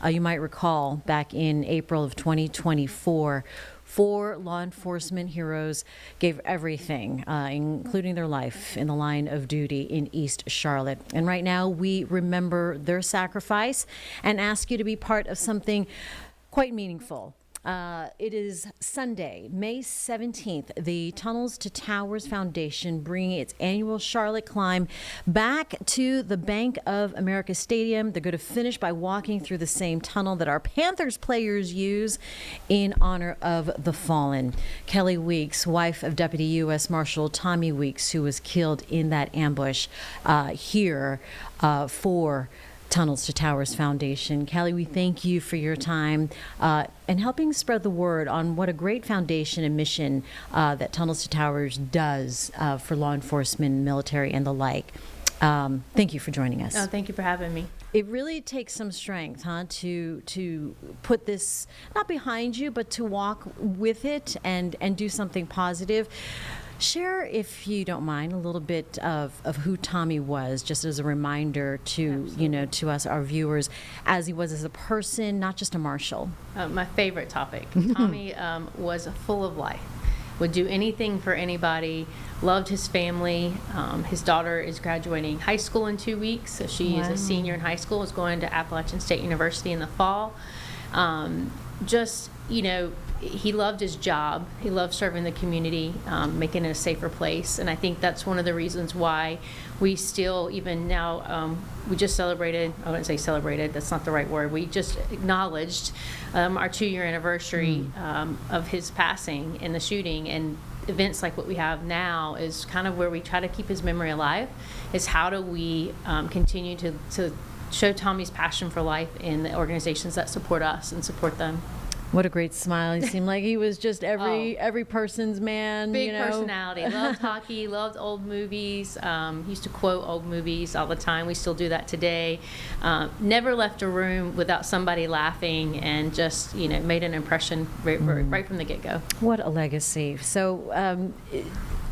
You might recall back in April of 2024, 4 law enforcement heroes gave everything, including their life, in the line of duty in East Charlotte. And right now, we remember their sacrifice and ask you to be part of something quite meaningful. It is Sunday, May 17th. The Tunnels to Towers Foundation bringing its annual Charlotte Climb back to the Bank of America Stadium. They're going to finish by walking through the same tunnel that our Panthers players use in honor of the fallen. Kelly Weeks, wife of Deputy US Marshal Tommy Weeks, who was killed in that ambush here for Tunnels to Towers Foundation. Kelly, we thank you for your time and helping spread the word on what a great foundation and mission that Tunnels to Towers does for law enforcement, military, and the like. Thank you for joining us. Oh, thank you for having me. It really takes some strength, to put this not behind you, but to walk with it and do something positive. Share, if you don't mind, a little bit of who Tommy was, just as a reminder to to us, our viewers, as he was as a person, not just a marshal. My favorite topic. Tommy was full of life. Would do anything for anybody. Loved his family. His daughter is graduating high school in 2 weeks, so she is a senior in high school. Is going to Appalachian State University in the fall. He loved his job. He loved serving the community, making it a safer place. And I think that's one of the reasons why we still, even now, we just celebrated, I wouldn't say celebrated, that's not the right word. We just acknowledged our 2-year anniversary of his passing in the shooting. And events like what we have now is kind of where we try to keep his memory alive, is how do we continue to show Tommy's passion for life in the organizations that support us and support them. What a great smile. He seemed like he was just every person's man. Big personality. Loved hockey, loved old movies. Used to quote old movies all the time. We still do that today. Never left a room without somebody laughing, and just, made an impression right from the get-go. What a legacy. So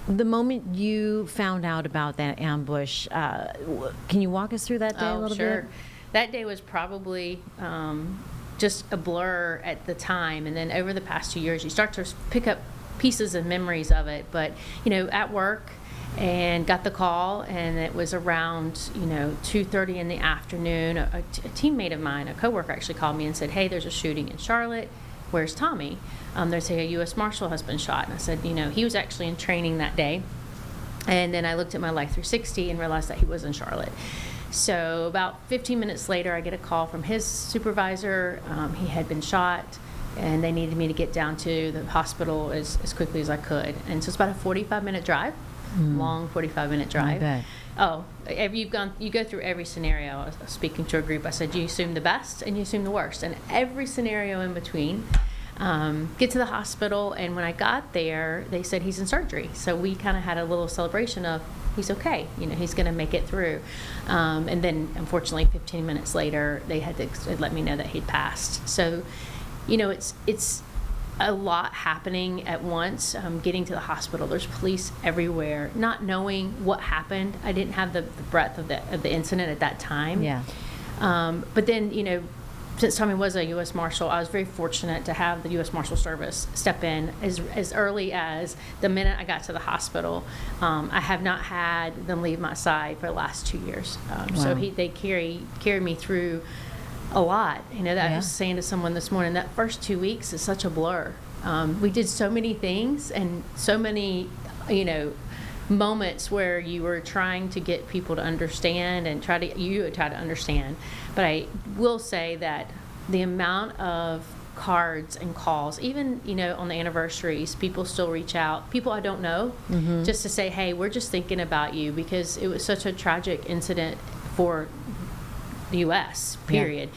the moment you found out about that ambush, can you walk us through that day a little bit? That day was probably just a blur at the time, and then over the past 2 years you start to pick up pieces and memories of it. But at work, and got the call, and it was around 2:30 in the afternoon. A teammate of mine, a coworker, actually called me and said, "Hey, there's a shooting in Charlotte. Where's Tommy?" They're saying a US Marshal has been shot. And I said, he was actually in training that day. And then I looked at my Life 360 and realized that he was in Charlotte. So about 15 minutes later, I get a call from his supervisor. He had been shot, and they needed me to get down to the hospital as quickly as I could. And so it's about a 45-minute drive, long 45-minute drive. I bet. Oh, you go through every scenario. I was speaking to a group. I said, you assume the best and you assume the worst, and every scenario in between. Get to the hospital, and when I got there, they said he's in surgery. So we kind of had a little celebration of he's okay, he's going to make it through. And then, unfortunately, 15 minutes later, they had to let me know that he'd passed. So, it's a lot happening at once. Getting to the hospital, there's police everywhere. Not knowing what happened, I didn't have the breadth of the incident at that time. Yeah. But then, since Tommy was a U.S. Marshal, I was very fortunate to have the U.S. Marshal Service step in as early as the minute I got to the hospital. I have not had them leave my side for the last 2 years. Wow. So they carried me through a lot. I was saying to someone this morning, that first 2 weeks is such a blur. We did so many things, and so many, moments where you were trying to get people to understand and try to understand. But I will say that the amount of cards and calls, even on the anniversaries, people still reach out, people I don't know, just to say, hey, we're just thinking about you, because it was such a tragic incident for the U.S. period.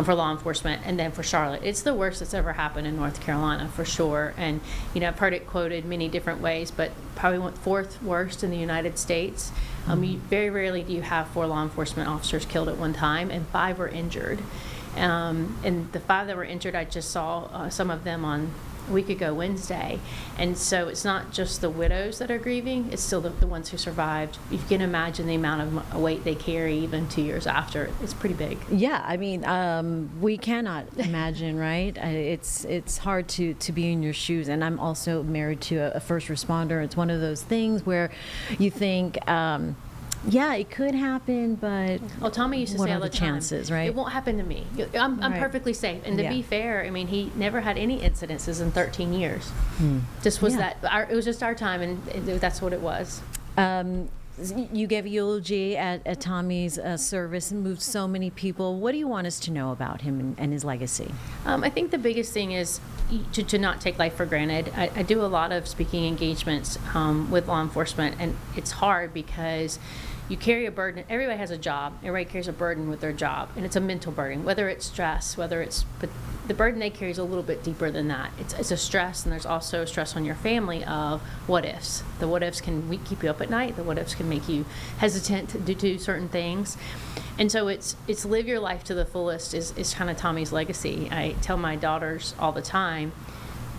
For law enforcement, and then for Charlotte. It's the worst that's ever happened in North Carolina, for sure. And, I've heard it quoted many different ways, but probably went 4th worst in the United States. Very rarely do you have 4 law enforcement officers killed at one time, and 5 were injured. And the 5 that were injured, I just saw some of them on a week ago Wednesday. And so it's not just the widows that are grieving, it's still the ones who survived. You can imagine the amount of weight they carry even 2 years after. It's pretty big. Yeah, I mean, we cannot imagine, right? It's hard to be in your shoes. And I'm also married to a first responder. It's one of those things where you think, yeah, it could happen, but well, Tommy used to what say are all the the time, chances, right? It won't happen to me. I'm Right. perfectly safe. And to Yeah. be fair, I mean, he never had any incidences in 13 years. Just was Yeah. it was just our time, and that's what it was. You gave a eulogy at Tommy's service and moved so many people. What do you want us to know about him and his legacy? I think the biggest thing is to not take life for granted. I do a lot of speaking engagements with law enforcement, and it's hard because you carry a burden. Everybody has a job. Everybody carries a burden with their job, and it's a mental burden, whether it's stress, but the burden they carry is a little bit deeper than that. It's a stress, and there's also a stress on your family of what ifs. The what ifs can keep you up at night. The what ifs can make you hesitant to do certain things. And so it's live your life to the fullest is kind of Tommy's legacy. I tell my daughters all the time,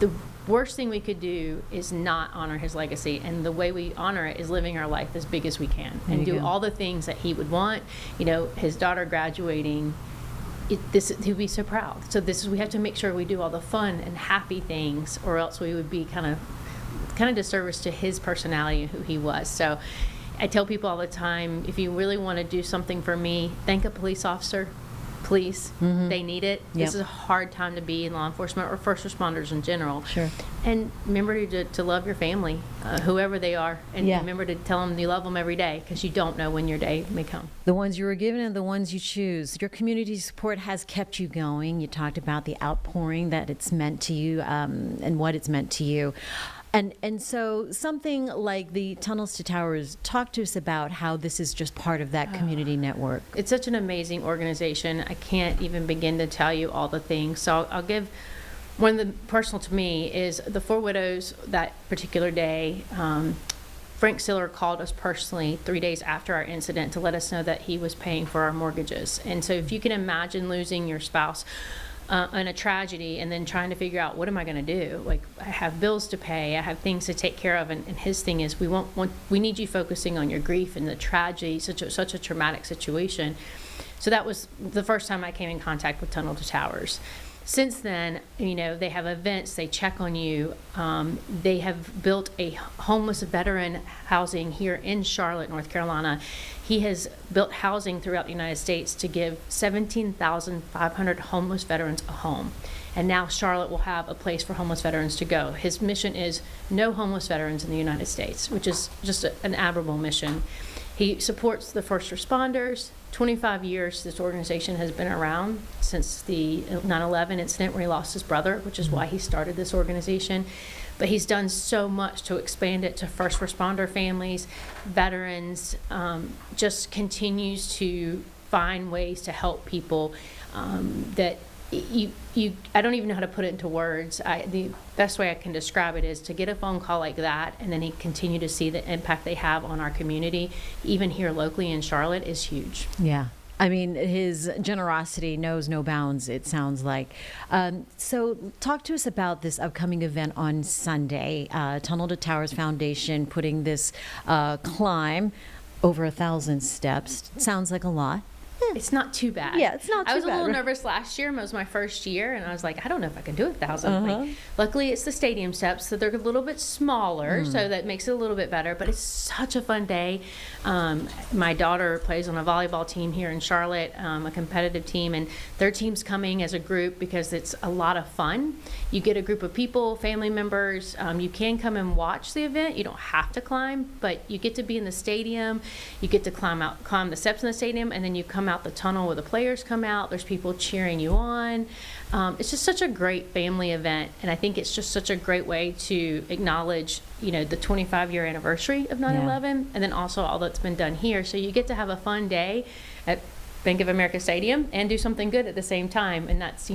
the worst thing we could do is not honor his legacy, and the way we honor it is living our life as big as we can and do all the things that he would want. You know, his daughter graduating, he'd be so proud. So we have to make sure we do all the fun and happy things, or else we would be kind of disservice to his personality and who he was. So I tell people all the time, if you really want to do something for me, thank a police officer. Please, they need it. Yep. This is a hard time to be in law enforcement or first responders in general. Sure. And remember to love your family, whoever they are, and remember to tell them you love them every day, because you don't know when your day may come. The ones you were given and the ones you choose. Your community support has kept you going. You talked about the outpouring that it's meant to you and what it's meant to you. And so something like the Tunnels to Towers, talk to us about how this is just part of that community network. It's such an amazing organization. I can't even begin to tell you all the things. So I'll give one of the personal to me is the 4 widows that particular day. Frank Siller called us personally 3 days after our incident to let us know that he was paying for our mortgages. And so if you can imagine losing your spouse in a tragedy and then trying to figure out, what am I going to do? Like, I have bills to pay, I have things to take care of, and his thing is, we need you focusing on your grief and the tragedy, such a traumatic situation. So that was the first time I came in contact with Tunnel to Towers. Since then, you know, they have events, they check on you. They have built a homeless veteran housing here in Charlotte, North Carolina. He has built housing throughout the United States to give 17,500 homeless veterans a home. And now Charlotte will have a place for homeless veterans to go. His mission is no homeless veterans in the United States, which is just an admirable mission. He supports the first responders. 25 years this organization has been around, since the 9/11 incident where he lost his brother, which is why he started this organization. But he's done so much to expand it to first responder families, veterans, just continues to find ways to help people that I don't even know how to put it into words. The best way I can describe it is to get a phone call like that, and then continue to see the impact they have on our community, even here locally in Charlotte, is huge. Yeah. I mean, his generosity knows no bounds, it sounds like. So talk to us about this upcoming event on Sunday. Tunnel to Towers Foundation putting this climb over 1,000 steps. Sounds like a lot. It's not too bad. Yeah, it's not too bad. I was a little nervous last year. It was my first year, and I was like, I don't know if I can do 1,000. Like, luckily, it's the stadium steps, so they're a little bit smaller, so that makes it a little bit better. But it's such a fun day. My daughter plays on a volleyball team here in Charlotte, a competitive team, and their team's coming as a group because it's a lot of fun. You get a group of people, family members. You can come and watch the event. You don't have to climb, but you get to be in the stadium. You get to climb the steps in the stadium, and then you come out the tunnel where the players come out. There's people cheering you on. It's just such a great family event, and I think it's just such a great way to acknowledge, you know, the 25-year anniversary of 9/11, and then also all that's been done here. So you get to have a fun day at Bank of America Stadium and do something good at the same time. And that's,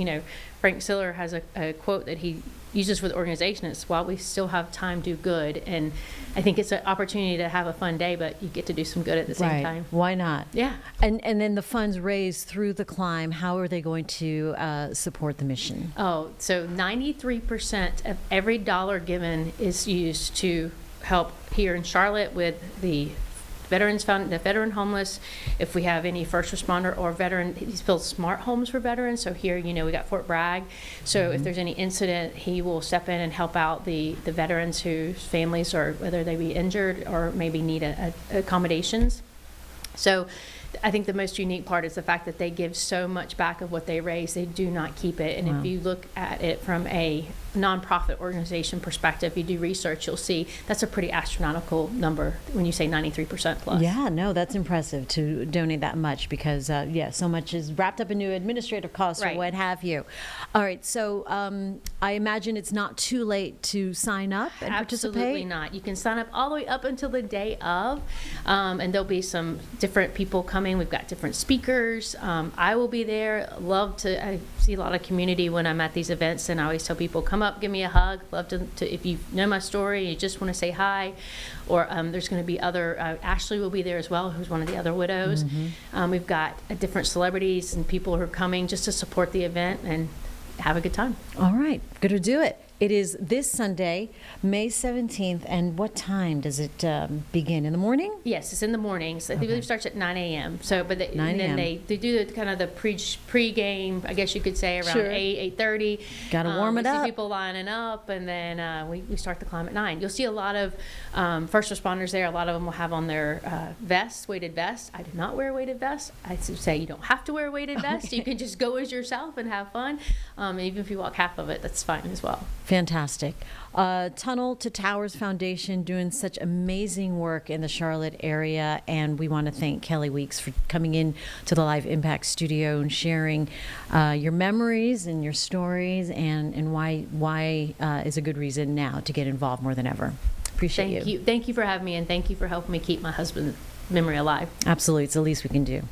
Frank Siller has a quote that he uses for the organization. It's, while we still have time, do good. And I think it's an opportunity to have a fun day, but you get to do some good at the same time. Why not? Yeah. And then the funds raised through the climb, how are they going to support the mission? Oh, so 93% of every dollar given is used to help here in Charlotte with the Veterans Fund, the veteran homeless. If we have any first responder or veteran, he's built smart homes for veterans. So here, we got Fort Bragg. So if there's any incident, he will step in and help out the veterans whose families are, whether they be injured or maybe need accommodations. So I think the most unique part is the fact that they give so much back of what they raise. They do not keep it. And Wow. if you look at it from a nonprofit organization perspective, you do research, you'll see that's a pretty astronomical number when you say 93% plus. Yeah, no, that's impressive to donate that much because, so much is wrapped up into administrative costs or Right. what have you. All right, so I imagine it's not too late to sign up and Absolutely participate? not. You can sign up all the way up until the day of, and there'll be some different people coming. We've got different speakers. I will be there. I see a lot of community when I'm at these events, and I always tell people, come up, give me a hug. Love to if you know my story, you just want to say hi. Or there's going to be other, Ashley will be there as well, who's one of the other widows. We've got different celebrities and people who are coming just to support the event and have a good time. All right, good to do it. It is this Sunday, May 17th, and what time does it begin? In the morning? Yes, it's in the mornings. I think it starts at 9 a.m. So, but 9 and then a.m. they do the kind of the pre-game, I guess you could say, around Sure. 8:30. Gotta warm it we up. see people lining up, and then we start the climb at 9. You'll see a lot of first responders there. A lot of them will have on their vests, weighted vests. I do not wear a weighted vest. I say you don't have to wear a weighted vest. You can just go as yourself and have fun. And even if you walk half of it, that's fine as well. Fantastic. Tunnel to Towers Foundation doing such amazing work in the Charlotte area, and we want to thank Kelly Weeks for coming in to the Live Impact Studio and sharing your memories and your stories, and why is a good reason now to get involved more than ever. Appreciate Thank you for having me, and thank you for helping me keep my husband's memory alive. Absolutely, it's the least we can do.